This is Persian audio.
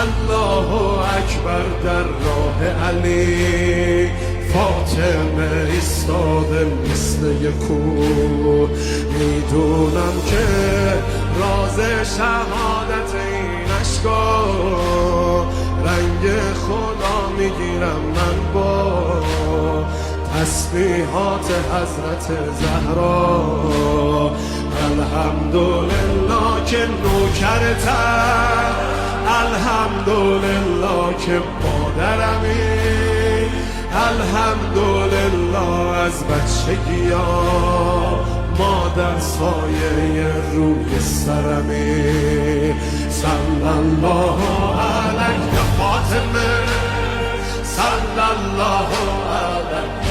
الله اکبر در راه علی، فاطمه ایستاده مثل یک کوه. میدونم که راز شهادت این اشکا، رنگ خدا میگیرم من با تسبیحات حضرت زهرا. الحمدلله که نوکرتم، الحمدلله که مادرمی، الحمدلله از بچگی ها مادر سایه روی سرمی. صلی الله علیک یا فاطمه، صلی الله علیک